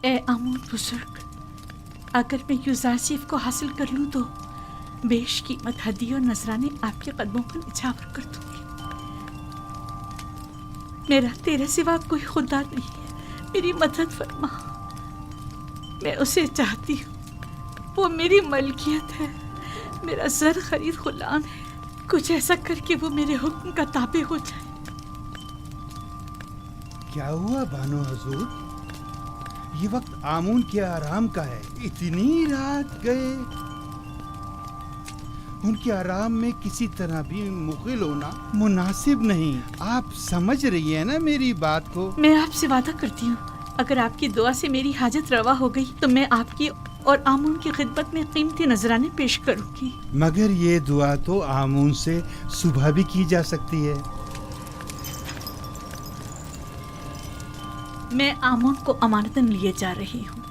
ए आमून बुजुर्ग, अगर मैं यूजारसीफ को हासिल कर लूं तो बेश कीमत हदी और नजराने आपके कदमों पर निछावर कर दूंगी। मेरा तेरे सिवा कोई खुदा नहीं है, मेरी मदद फरमा। मैं उसे चाहती हूँ, वो मेरी मलकियत है, मेरा जर खरीद गुलाम है। कुछ ऐसा करके वो मेरे हुक्म का ताबे हो जाए। क्या हुआ बानो हजूर? ये वक्त आमून के आराम का है, इतनी रात गए। उनके आराम में किसी तरह भी मुग़िल होना मुनासिब नहीं। आप समझ रही है ना मेरी बात को? मैं आपसे वादा करती हूँ, अगर आपकी दुआ से मेरी हाजत रवा हो गई तो मैं आपकी और आमून की खिदमत में कीमती नजराने पेश करूंगी। मगर ये दुआ तो आमून से सुबह भी की जा सकती है। मैं आमून को अमानतन लिए जा रही हूँ।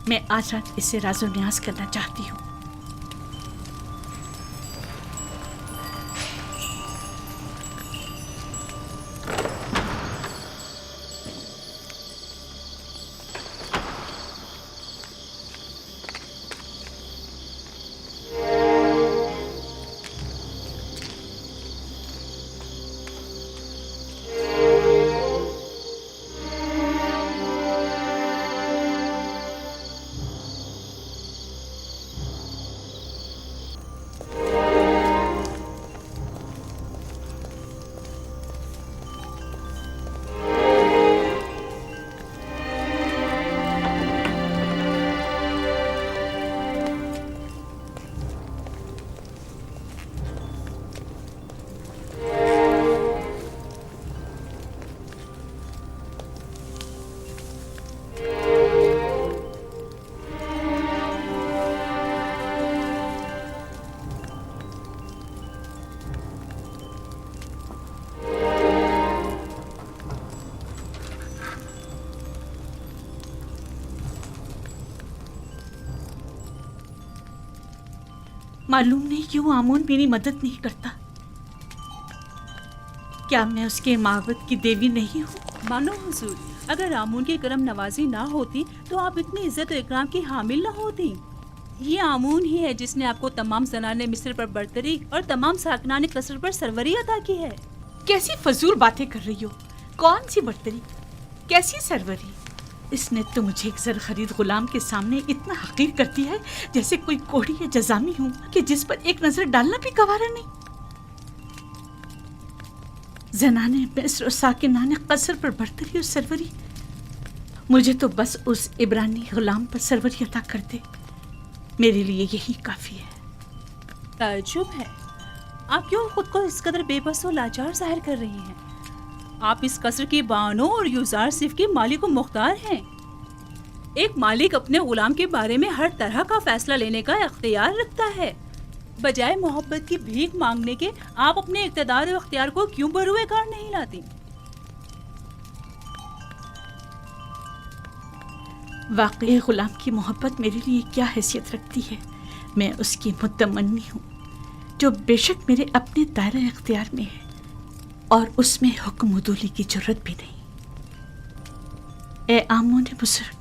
मैं आज रात इससे राज़ो न्याज करना चाहती हूँ। मालूम नहीं क्यों आमून मेरी मदद नहीं करता। क्या मैं उसके माबद की देवी नहीं हूँ? मानो हुजूर, अगर आमून की करम नवाजी ना होती तो आप इतनी इज्जत और इकराम की हामिल ना होती। ये आमून ही है जिसने आपको तमाम ज़नाने मिस्र पर बरतरी और तमाम साकनाने कसर पर सरवरी अता की है। कैसी फजूल बातें कर रही हो? कौन सी बरतरी, कैसी सरवरी? इसने तो मुझे एक जर खरीद गुलाम के सामने इतना हकीर कर दिया है जैसे कोई कोढ़ी या जजामी हूँ कि जिस पर एक नजर डालना भी गवारा नहीं। जनाने मिस्र और साकिनाने कसर पर बरतरी और सरवरी, मुझे तो बस उस इब्रानी गुलाम पर सरवरी अता कर दे, मेरे लिए यही काफी है। ताज्जुब है, आप क्यों खुद को इस कदर बेबस और लाचार जाहिर कर रही हैं? आप इस कसर की बानो और यूजार सिर्फ के मालिक व मुख्तार हैं। एक मालिक अपने गुलाम के बारे में हर तरह का फैसला लेने का इख्तियार रखता है। बजाय मोहब्बत की भीख मांगने के आप अपने इख्तियार और इख्तियार को क्यों बरूए कार नहीं लाती? वाकई गुलाम की मोहब्बत मेरे लिए क्या हैसियत रखती है। मैं उसकी मुतमन्नी हूँ जो बेशक मेरे अपने दायरे इख्तियार में है और उसमें हुक्म उदूली की जरूरत भी नहीं। ए आमून बुजुर्ग,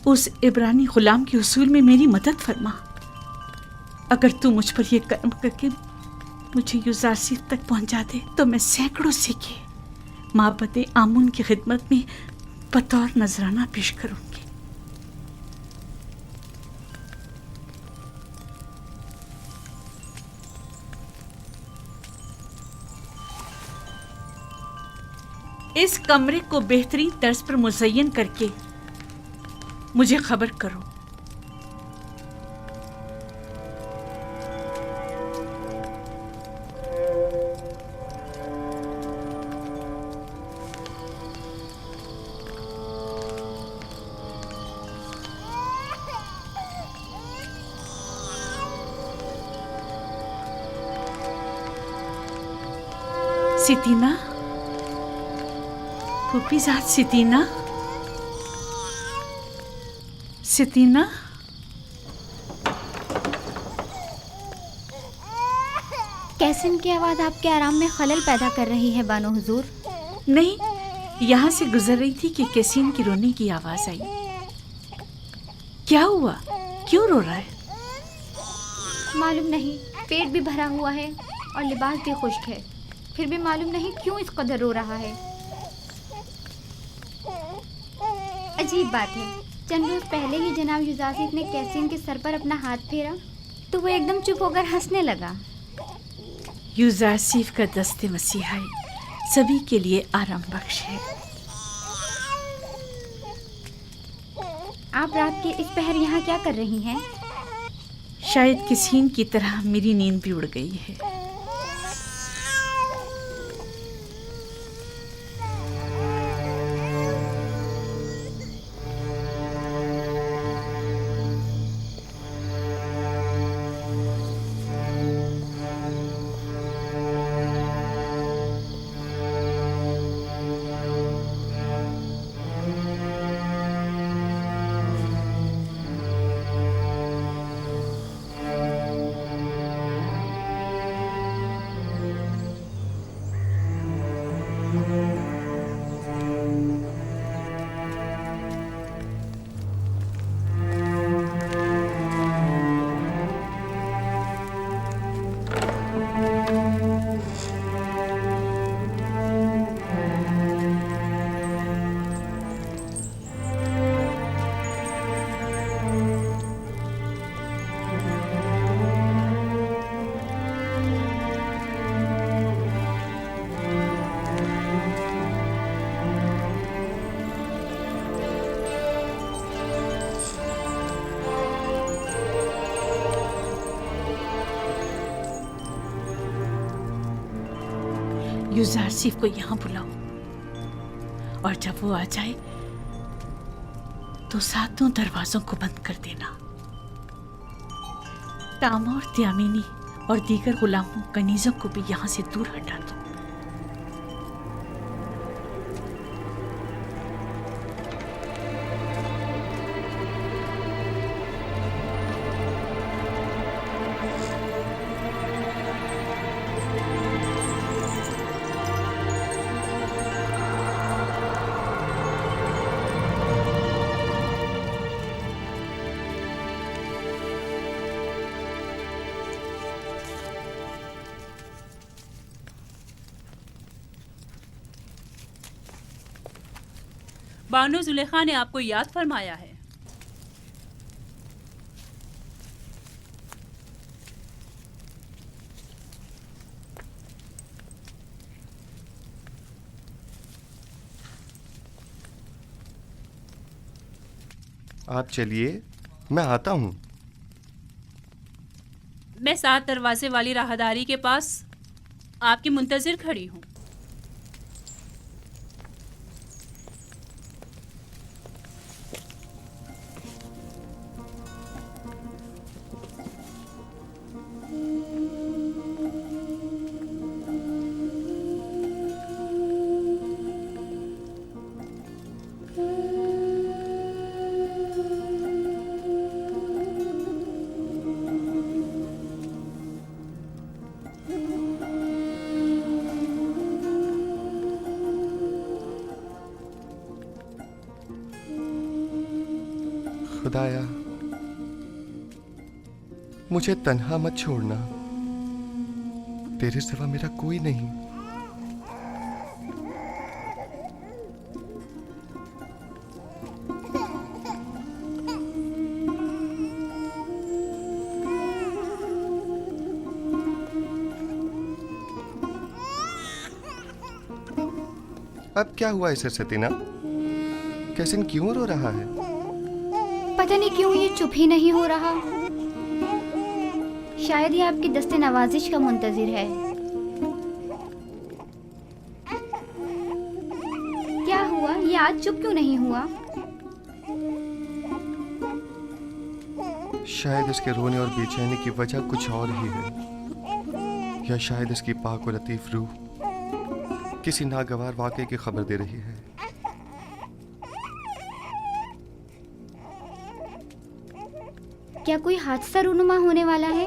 उस इब्रानी गुलाम के उसूल में मेरी मदद फरमा। अगर तू मुझ पर यह कर्म करके मुझे यूजारसीफ तक पहुंचा दे तो मैं सैकड़ों सिक्के माबद आमून की खिदमत में बतौर नजराना पेश करूंगी। इस कमरे को बेहतरीन तर्ज पर मुज़य्यन करके मुझे खबर करो। सितीना, फूफीज़ाद सितीना, सितीना, कैसन की आवाज़ आपके आराम में खलल पैदा कर रही है बानो हुजूर? नहीं, यहाँ से गुजर रही थी कि कैसीन की रोने की आवाज आई। क्या हुआ, क्यों रो रहा है? मालूम नहीं, पेट भी भरा हुआ है और लिबास भी खुश्क है, फिर भी मालूम नहीं क्यों इस कदर रो रहा है। अजीब बात है, चंद रोज पहले ही जनाब युजासिफ ने कैसीन के सर पर अपना हाथ फेरा तो वो एकदम चुप होकर हंसने लगा। यूजासिफ का दस्ते मसीहाई सभी के लिए आराम बख्श है। आप रात के इस पहर यहाँ क्या कर रही हैं? शायद किसीन की तरह मेरी नींद भी उड़ गई है। यूजासिफ को यहाँ बुलाओ और जब वो आ जाए तो सातों दरवाजों को बंद कर देना। तामा और त्यामिनी और दीगर गुलामों कनीजों को भी यहाँ से दूर हटा दो। बानो जुलेखा ने आपको याद फरमाया है। आप चलिए, मैं आता हूँ। मैं 7 दरवाजे वाली राहदारी के पास आपकी मुंतजिर खड़ी हूँ। खुदाया, मुझे तन्हा मत छोड़ना, तेरे सिवा मेरा कोई नहीं। अब क्या हुआ इसे सतीना? कैसिन क्यों रो रहा है? पता नहीं क्यों ये चुप ही नहीं हो रहा। शायद ये आपकी दस्ते नवाजिश का मुंतजिर है। क्या हुआ, ये आज चुप क्यों नहीं हुआ? शायद इसके रोने और बेचैनी की वजह कुछ और ही है, या शायद इसकी पाक और लतीफ रूह किसी नागवार वाक़े की खबर दे रही है। क्या कोई हादसा रूनुमा होने वाला है?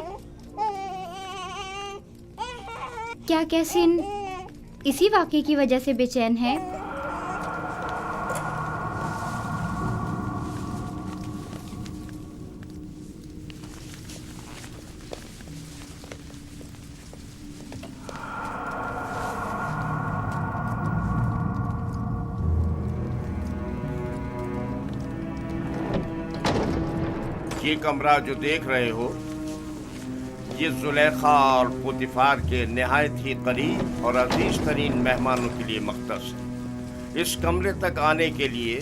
क्या कैसिन इसी वाक़े की वजह से बेचैन है? ये कमरा जो देख रहे हो, ये जुलेखा और पुतिफार के निहायत ही करीब और अजीज तरीन मेहमानों के लिए मख्तस है। इस कमरे तक आने के लिए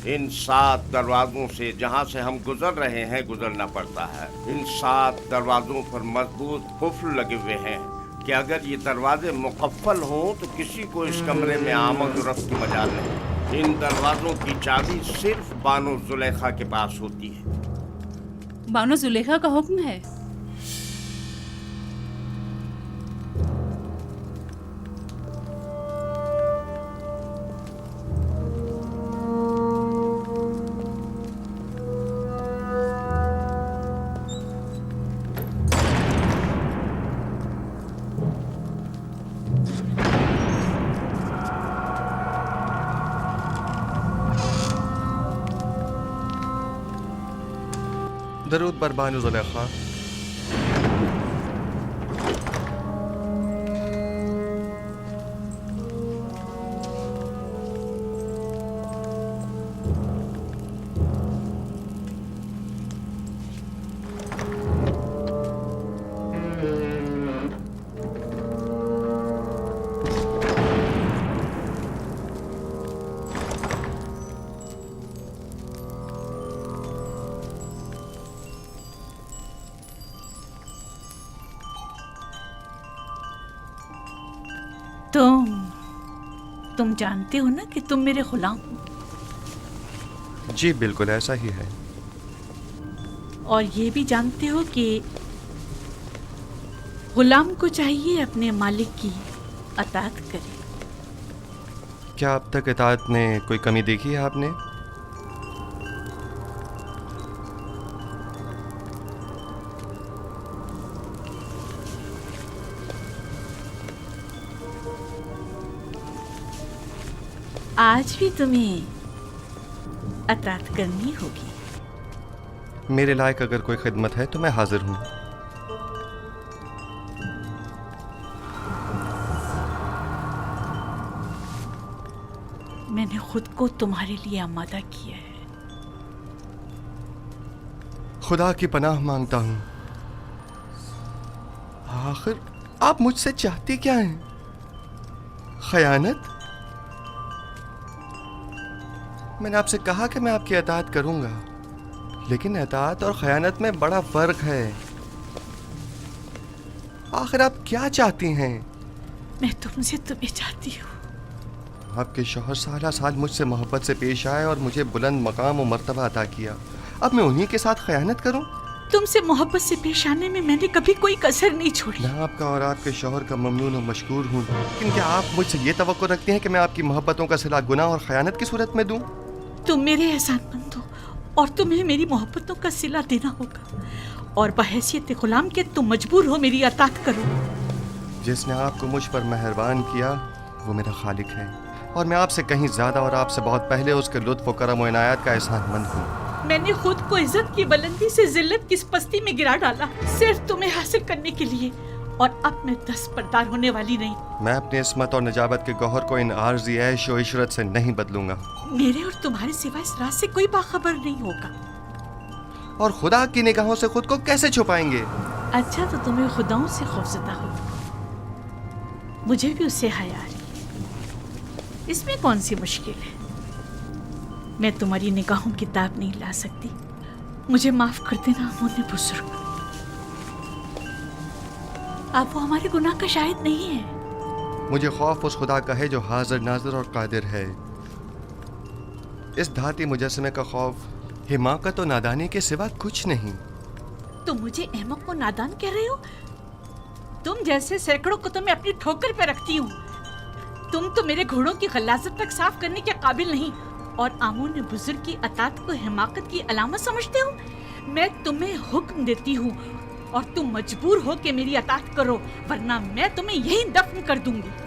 इन 7 दरवाजों से जहां से हम गुजर रहे हैं गुजरना पड़ता है। इन 7 दरवाजों पर मजबूत कुफ्ल लगे हुए हैं कि अगर ये दरवाजे मुकफ्फल हों तो किसी को इस कमरे में आमद और रफ्त की मजाल नहीं। इन दरवाजों की चाबी सिर्फ बानो जुलेखा के पास होती है। बानो जुलेखा का हुक्म है। दरूद बर बानो जुलेखा। तुम जानते हो ना कि तुम मेरे गुलाम हो। जी बिल्कुल ऐसा ही है। और ये भी जानते हो कि गुलाम को चाहिए अपने मालिक की अताअत करे। क्या अब तक इताअत में कोई कमी देखी है आपने? आज भी तुम्हें अताअत करनी होगी। मेरे लायक अगर कोई खिदमत है तो मैं हाजिर हूँ। मैंने खुद को तुम्हारे लिए आमादा किया है। खुदा की पनाह मांगता हूँ। आखिर आप मुझसे चाहती क्या हैं? खयानत? मैंने आपसे कहा कि मैं आपकी अताअत करूंगा, लेकिन अताअत और खयानत में बड़ा फर्क है। आखिर आप क्या चाहती हैं? मैं तुमसे तुम्हें चाहती हूँ। आपके शौहर साला साल मुझसे मोहब्बत से पेश आए और मुझे बुलंद मकाम और मर्तबा अता किया। अब मैं उन्हीं के साथ खयानत करूं? तुमसे मोहब्बत से पेश आने में मैंने कभी कोई कसर नहीं छोड़ी। मैं आपका और आपके शौहर का ममनून और मशकूर हूँ, लेकिन क्या आप मुझसे ये तवक्को रखती हैं कि मैं आपकी मोहब्बतों का सिला गुनाह और खयानत की सूरत में दूं? तुम मेरे एहसानमंद हो और तुम्हें मेरी मोहब्बतों का सिला देना होगा, और बहैसियत गुलाम के तुम मजबूर हो मेरी अताअत करो। जिसने आपको मुझ पर मेहरबान किया वो मेरा खालिक है, और मैं आपसे कहीं ज्यादा और आपसे बहुत पहले उसके लुत्फ और करम और इनायत का एहसानमंद हूँ। मैंने खुद को इज्जत की बुलंदी से जिल्लत की पस्ती में गिरा डाला सिर्फ तुम्हें हासिल करने के लिए, और अब मैं दस्तबरदार होने वाली नहीं। मैं अपनी इस्मत और नजाबत के गौहर को इन आर्जी ऐश और इशरत से नहीं बदलूंगा। मेरे और तुम्हारे सिवा इस राज से कोई बाखबर नहीं होगा। और खुदा की निगाहों से खुद को कैसे छुपाएंगे? अच्छा तो तुम्हें खुदाओं से खौफजदा हो, मुझे भी उससे हया आ रही। इसमें कौन सी मुश्किल है? मैं तुम्हारी निगाहों की ताब नहीं ला सकती। मुझे माफ कर देना अमून्य बुजुर्ग। आप वो हमारे गुनाह का शाहिद नहीं है। मुझे खौफ उस खुदा का है जो हाजिर नाजिर और कादिर है। इस धाती मुजस्समे का खौफ हिमाकत और नादानी के सिवा कुछ नहीं। तुम मुझे अहमक को नादान कह रहे हो? तुम जैसे सैकड़ों को तो मैं अपनी ठोकर पे रखती हूँ। तुम तो मेरे घोड़ों की गलाजत तक साफ करने के काबिल नहीं, और आमून बुजुर्ग की अताअत को हिमाकत की अलामत समझते हो? मैं तुम्हें हुक्म देती हूँ और तुम मजबूर हो कि मेरी अताअत करो, वरना मैं तुम्हें यहीं दफन कर दूंगी।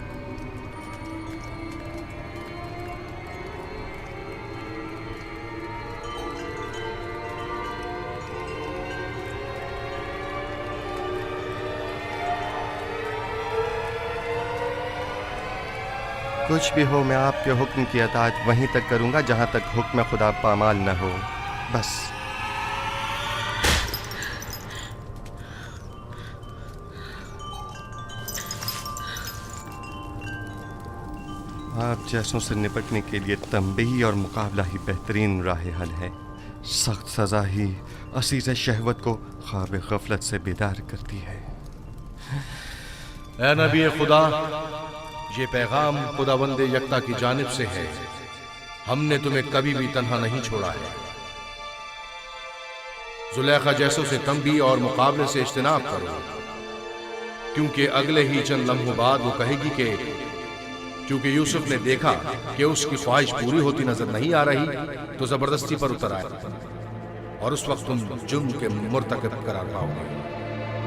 कुछ भी हो, मैं आपके हुक्म की अताअत वहीं तक करूंगा जहां तक हुक्म खुदा पामाल न हो। बस आप जैसों से निपटने के लिए तंबीही और मुकाबला ही बेहतरीन राह हल है। सख्त सज़ा ही असीज़ शहवत को ख्वाब गफलत से बेदार करती है। ऐ नबी खुदा, ये पैगाम खुदावंद यकता की जानिब से है। हमने तुम्हें कभी भी तन्हा नहीं छोड़ा है। जुलेखा जैसों से तंबी और मुकाबले से इज्तनाब करो, क्योंकि अगले ही चंद लम्हों बाद वो कहेगी कि क्योंकि यूसुफ ने देखा कि उसकी ख्वाहिश पूरी होती नजर नहीं आ रही, तो जबरदस्ती पर उतर आए और उस वक्त तुम जुर्म के मुर्तकब करार पाओगे।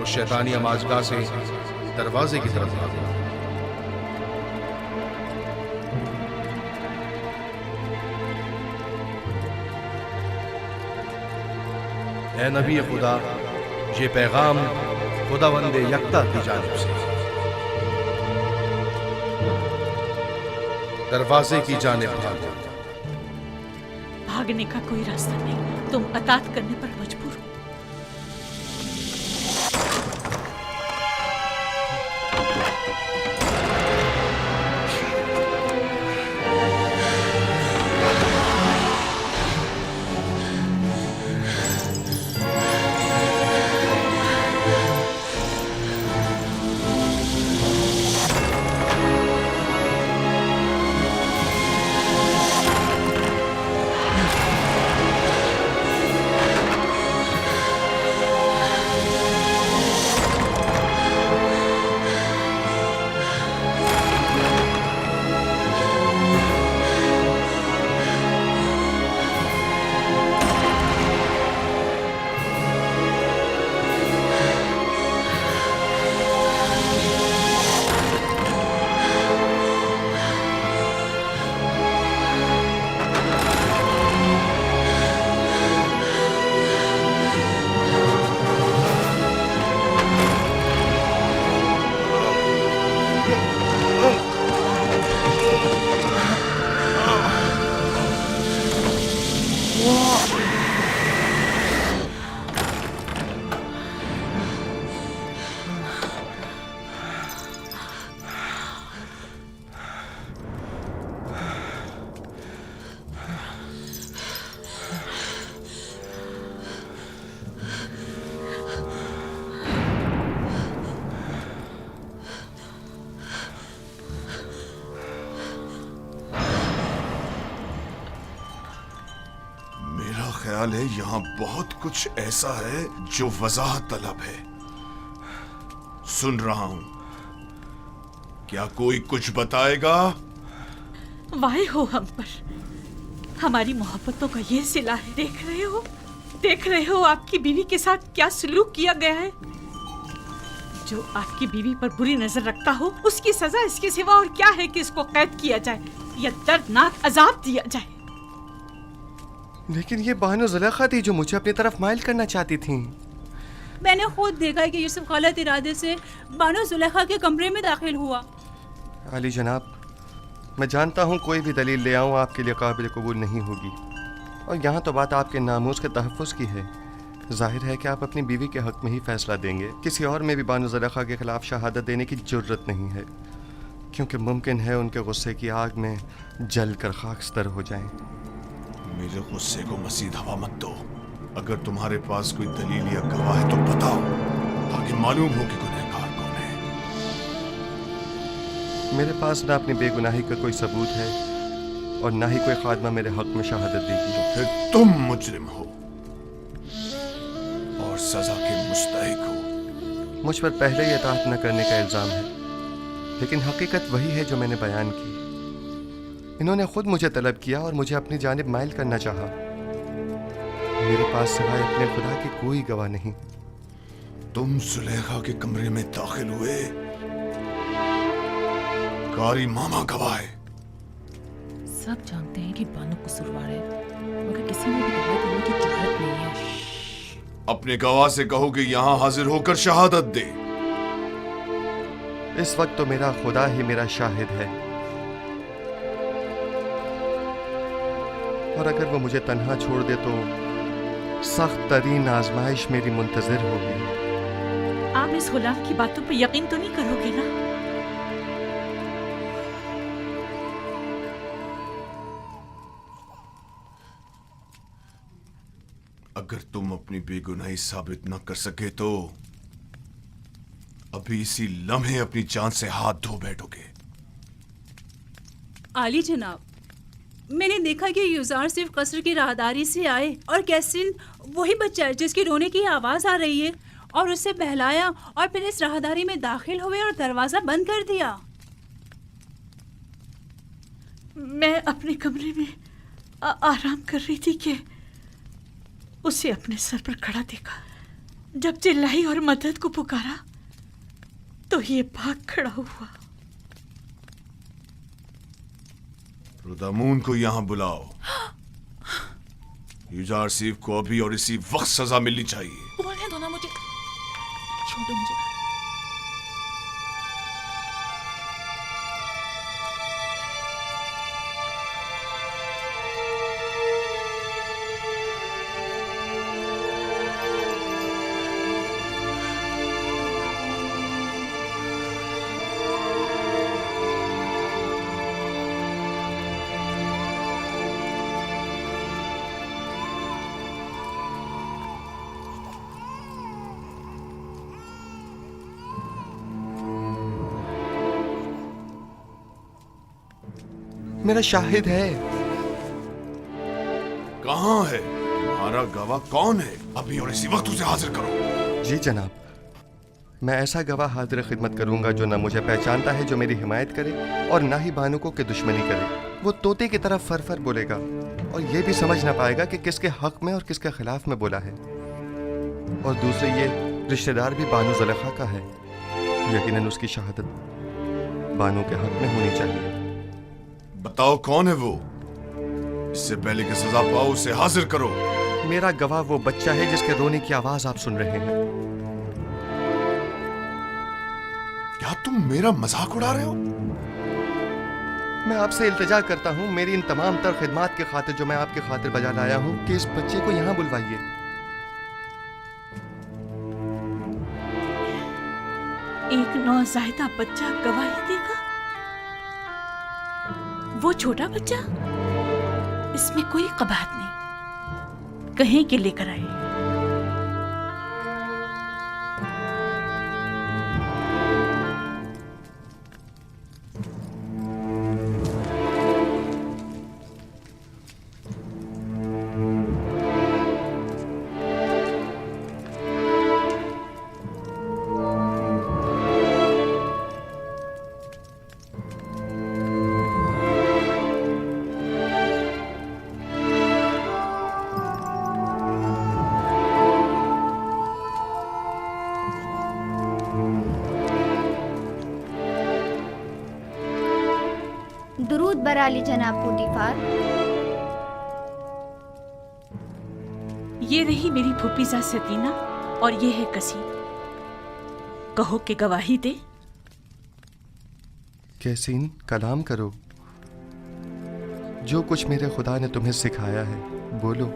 उस शैतानी अमाजगाह से दरवाजे की तरफ भागो। ऐ नबी खुदा, ये पैगाम खुदावंद यकता की जानिब से दरवाजे की जानिब भागो। भागने का कोई रास्ता नहीं, तुम अतात करने पर मजबूर हो। ख्याल है यहाँ बहुत कुछ ऐसा है जो वजाहत तलब है। सुन रहा हूं, क्या कोई कुछ बताएगा? वाहे हो हम पर, हमारी मोहब्बतों का ये सिला है। देख रहे हो आपकी बीवी के साथ क्या सलूक किया गया है। जो आपकी बीवी पर बुरी नजर रखता हो, उसकी सजा इसके सिवा और क्या है कि इसको कैद किया जाए या दर्दनाक अजाब दिया जाए। लेकिन ये बानो जुलेखा थी जो मुझे अपनी तरफ माइल करना चाहती थी। मैंने खुद देखा कि यूसुफ गलत इरादे से बानो जुलेखा के कमरे में दाखिल हुआ। अली जनाब, मैं जानता हूँ कोई भी दलील ले आऊँ आपके लिए काबिल कबूल नहीं होगी, और यहाँ तो बात आपके नामूस के तहफ़्फ़ुज़ की है। जाहिर है कि आप अपनी बीवी के हक़ में ही फ़ैसला देंगे। किसी और में भी बानो जुलेखा के ख़िलाफ़ शहादत देने की ज़रूरत नहीं है, क्योंकि मुमकिन है उनके गुस्से की आग में जल कर खाकस्तर हो जाएं। मेरे गुस्से को मज़ीद हवा मत दो। अगर तुम्हारे पास कोई दलील या गवाह है तो बताओ, ताकि मालूम हो कि गुनहगार कौन है। मेरे पास ना अपनी बेगुनाही का कोई सबूत है और ना ही कोई खादमा मेरे हक़ में शहादत देगी। तो फिर तुम मुजरिम हो और सजा के मुस्तहिक हो। मुझ पर पहले ही इताअत न करने का इल्ज़ाम है, लेकिन हकीकत वही है जो मैंने बयान की। इन्होंने खुद मुझे तलब किया और मुझे अपनी जानिब माइल करना चाहा। मेरे पास सिवाय अपने खुदा के कोई गवाह नहीं। तुम जुलेखा के कमरे में दाखिल हुए, कारी मामा गवाह है। सब जानते हैं कि बानो कसूरवार है, मगर किसी ने भी गवाही देने की जुर्रत नहीं है। अपने गवाह से कहो कि यहाँ हाजिर होकर शहादत दे। इस वक्त तो मेरा खुदा ही मेरा शाहिद है, और अगर वो मुझे तन्हा छोड़ दे तो सख्त तरीन आजमाइश मेरी मुंतजर होगी। आप इस गुलाम की बातों पर यकीन तो नहीं करोगे ना? अगर तुम अपनी बेगुनाही साबित न कर सके तो अभी इसी लम्हे अपनी जान से हाथ धो बैठोगे। आली जनाब, मैंने देखा कि युजार सिर्फ कसर की राहदारी से आए और कैसिन वही बच्चा है जिसकी रोने की आवाज आ रही है, और उसे बहलाया और फिर इस राहदारी में दाखिल हुए और दरवाजा बंद कर दिया। मैं अपने कमरे में आराम कर रही थी कि उसे अपने सर पर खड़ा देखा। जब चिल्लाई और मदद को पुकारा तो ये भाग खड़ा हुआ। रुदामून को यहां बुलाओ। युजार सिफ को अभी और इसी वक्त सजा मिलनी चाहिए। बोलने दो ना मुझे, छोड़ दो मुझे। मेरा शाहिद है। कहां है तुम्हारा गवाह? कौन है? अभी और इसी वक्त उसे हाजिर करो। जी जनाब, मैं ऐसा गवाह हाजिर खिदमत करूंगा जो ना मुझे पहचानता है, जो मेरी हिमायत करे, और ना ही बानुको की दुश्मनी करे। वो तोते की तरह फर फर बोलेगा और ये भी समझ ना पाएगा कि किसके हक में और किसके खिलाफ में बोला है। और दूसरे ये रिश्तेदार भी बानो ज़ुलेखा का है। यकीनन उसकी शहादत बानो के हक में होनी चाहिए। बताओ कौन है वो? इससे पहले कि सजा पाओ उसे हाजिर करो। मेरा गवाह वो बच्चा है जिसके रोने की आवाज आप सुन रहे हैं। क्या तुम मेरा मजाक उड़ा रहे हो? मैं आपसे इल्तिजा करता हूँ, मेरी इन तमाम तर खिदमात की खातिर जो मैं आपके खातिर बजा लाया हूँ, कि इस बच्चे को यहाँ बुलवाइए। एक नौज़ायदा बच्चा गवाही देगा? वो छोटा बच्चा? इसमें कोई कबाहत नहीं, कहीं के लेकर आए। दुरूद बराली जनाब पुटीफार। ये रही मेरी फूफीजा सतीना और ये है कसीम। कहो कि गवाही दे। कैसीन, कलाम करो। जो कुछ मेरे खुदा ने तुम्हें सिखाया है बोलो।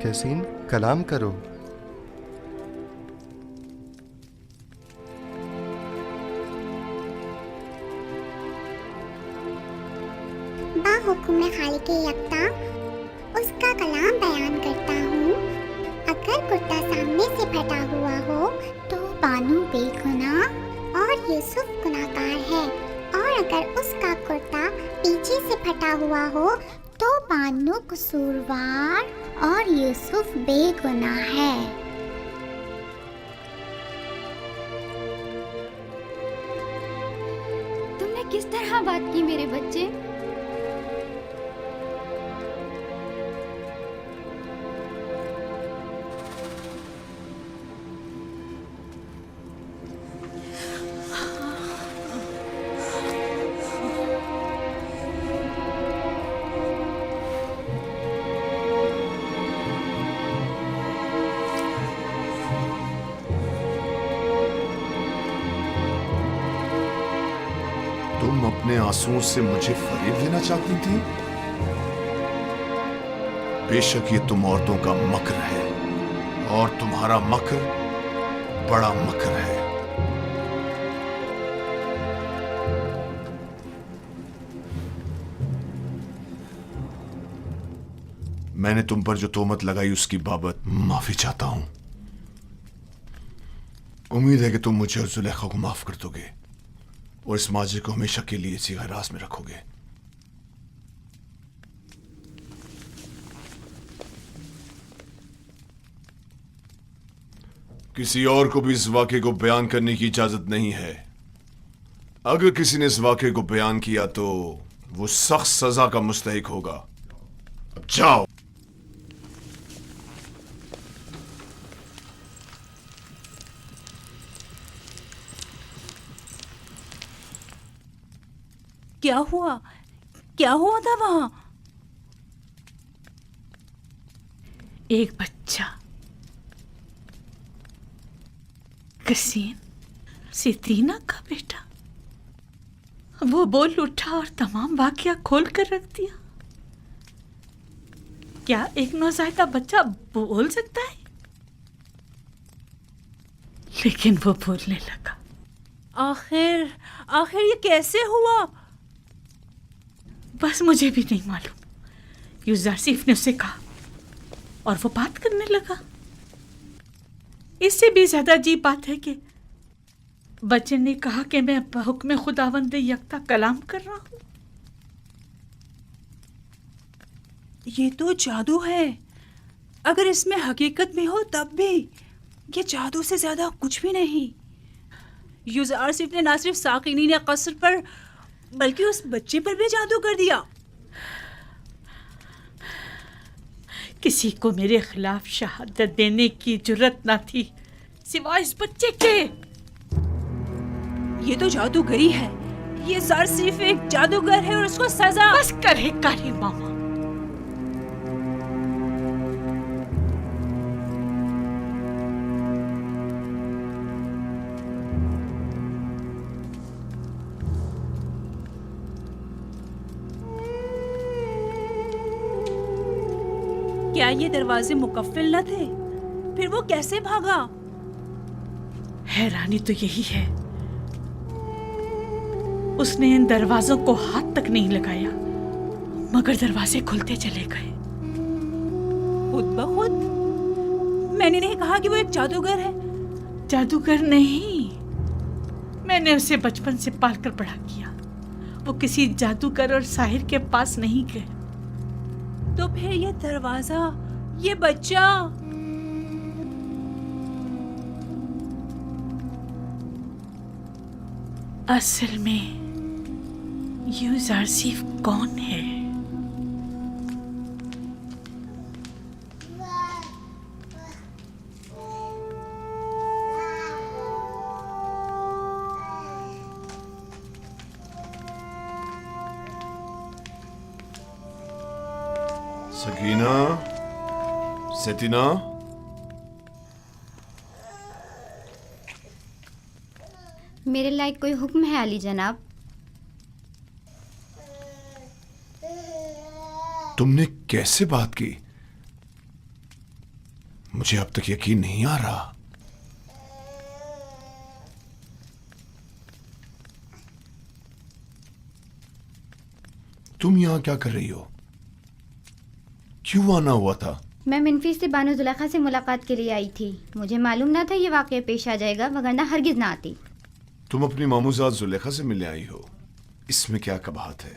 कैसीन, कलाम करो। बाहुकुम खालिक यकता उसका कलाम बयान करता हूँ। अगर कुर्ता सामने से फटा हुआ हो तो बानू बेगुनाह और यूसुफ गुनाहगार है, और अगर उसका कुर्ता पीछे से फटा हुआ हो तो बानू कसूरवार और यूसुफ बेगुनाह है। तुमने किस तरह बात की मेरे बच्चे? तुम अपने आंसुओं से मुझे फरेब देना चाहती थी। बेशक ये तुम औरतों का मक्र है, और तुम्हारा मक्र बड़ा मकर है। मैंने तुम पर जो तोहमत लगाई उसकी बाबत माफी चाहता हूं। उम्मीद है कि तुम मुझे और जुलेखा को माफ कर दोगे और इस माजरे को हमेशा के लिए इसी हिरास में रखोगे। किसी और को भी इस वाक़े को बयान करने की इजाजत नहीं है। अगर किसी ने इस वाक़े को बयान किया तो वो सख्त सजा का मुस्तहिक होगा। अब जाओ। क्या हुआ? क्या हुआ था वहां? एक बच्चा, कसीम, सितीना का बेटा, वो बोल उठा और तमाम वाकया खोल कर रख दिया। क्या एक नौज़ायदा बच्चा बोल सकता है? लेकिन वो बोलने लगा। आखिर आखिर ये कैसे हुआ? बस मुझे भी नहीं मालूम। यूजारसीफ ने उसे कहा और वो बात करने लगा। इससे भी ज्यादा अजीब बात है कि बच्चे ने कहा कि मैं हुक्म खुदावंद यकता कलाम कर रहा हूं। ये तो जादू है। अगर इसमें हकीकत में हो तब भी ये जादू से ज्यादा कुछ भी नहीं। यूजारसीफ ने ना सिर्फ साकिनी ने कसर पर बल्कि उस बच्चे पर भी जादू कर दिया। किसी को मेरे खिलाफ शहादत देने की जुर्रत न थी सिवाय इस बच्चे के। ये तो जादूगरी है। ये ज़ारसीफ एक जादूगर है और उसको सजा। बस करे कारी मामा। क्या ये दरवाजे मुकफ्फिल न थे? फिर वो कैसे भागा? हैरानी तो यही है, उसने इन दरवाजों को हाथ तक नहीं लगाया मगर दरवाजे खुलते चले गए। खुद ब खुद? मैंने नहीं कहा कि वो एक जादूगर है। जादूगर नहीं, मैंने उसे बचपन से पालकर बड़ा किया। वो किसी जादूगर और साहिर के पास नहीं गए। तो फिर ये दरवाजा, ये बच्चा, असल में यूजारसीफ कौन है? सकीना, सतीना, मेरे लायक कोई हुक्म है अली जनाब? तुमने कैसे बात की? मुझे अब तक यकीन नहीं आ रहा। तुम यहां क्या कर रही हो? क्यों आना हुआ था? मैं मिनफी से बानो जुलेखा से मुलाकात के लिए आई थी। मुझे मालूम ना था ये वाक़या पेश आ जाएगा, वगरना हरगिज ना आती। तुम अपनी मामूजात जुलेखा से मिलने आई हो, इसमें क्या कबाहत है?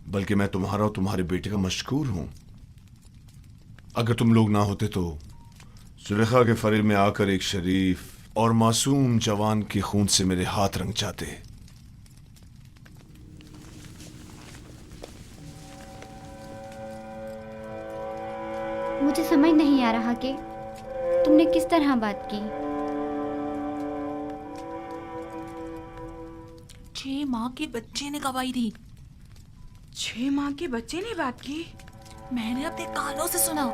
बल्कि मैं तुम्हारा और तुम्हारे बेटे का मशकूर हूं। अगर तुम लोग ना होते तो जुलेखा के फरेब में आकर एक शरीफ और मासूम जवान के खून से मेरे हाथ रंग जाते। मुझे समझ नहीं आ रहा कि तुमने किस तरह बात की। 6 माह के बच्चे ने गवाही दी। 6 माह के बच्चे ने बात की? मैंने अपने कानों से सुना।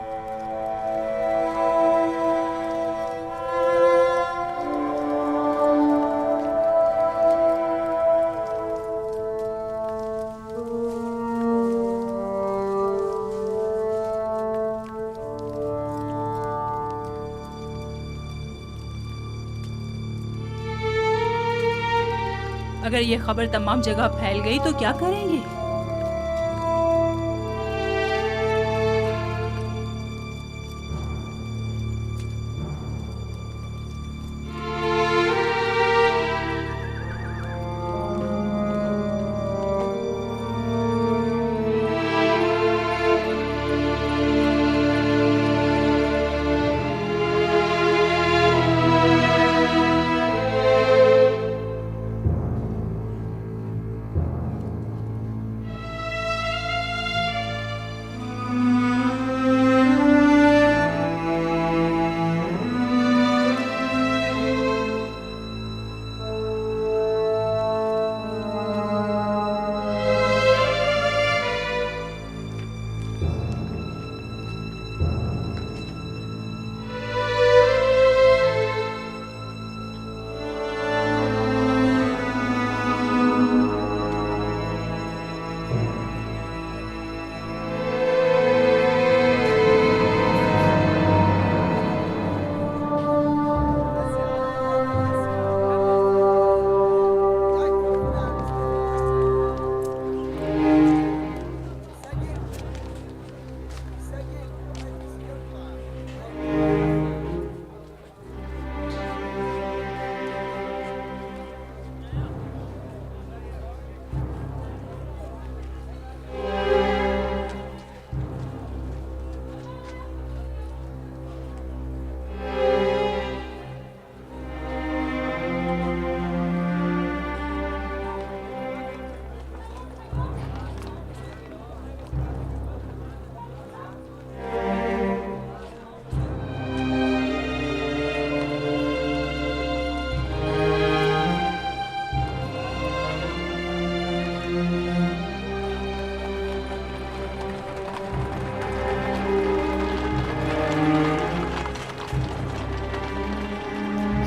अगर ये खबर तमाम जगह फैल गई तो क्या करेंगे?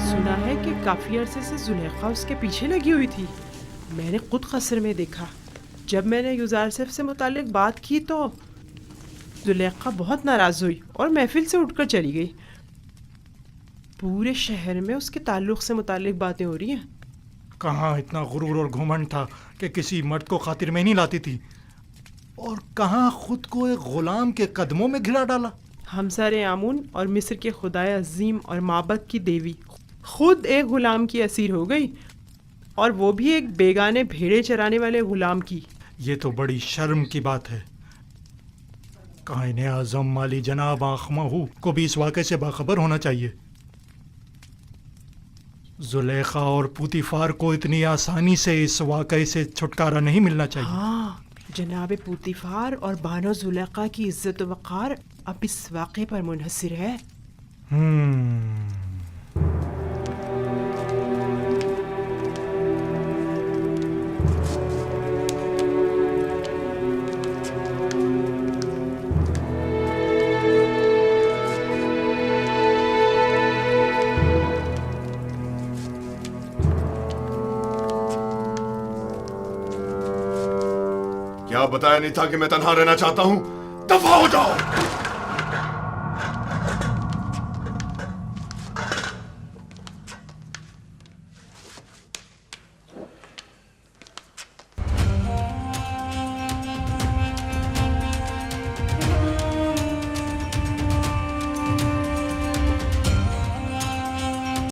सुना है कि काफी अरसे से जुलेखा उसके पीछे लगी हुई थी। मैंने खुद कस्र में देखा। जब मैंने युजारसिफ से मुतालिक बात की तो जुलेखा बहुत नाराज हुई और महफिल से उठकर चली गई। पूरे शहर में उसके ताल्लुक से मुतालिक बातें हो रही हैं। कहाँ इतना गुरूर और घुमंड था कि किसी मर्द को खातिर में नहीं लाती थी, और कहाँ खुद को एक गुलाम के कदमों में घिरा डाला। हमसारे आमून और मिस्र के खुदाए अजीम और माबद की देवी खुद एक गुलाम की असीर हो गई, और वो भी एक बेगाने भेड़े चराने वाले गुलाम की। ये तो बड़ी शर्म की बात है। कायने आज़म माली जनाब आखमाहू को भी इस वाक़े से बाखबर होना चाहिए। जुलेखा और पुतीफार को इतनी आसानी से इस वाक़े से छुटकारा नहीं मिलना चाहिए। हाँ, जनाब पुतीफार और बानो जुलेखा की इज्जत व वक़ार अब इस वाक़े पर मुनहसर है। क्या बताया नहीं था कि मैं तन्हा रहना चाहता हूं? दफा हो जाओ।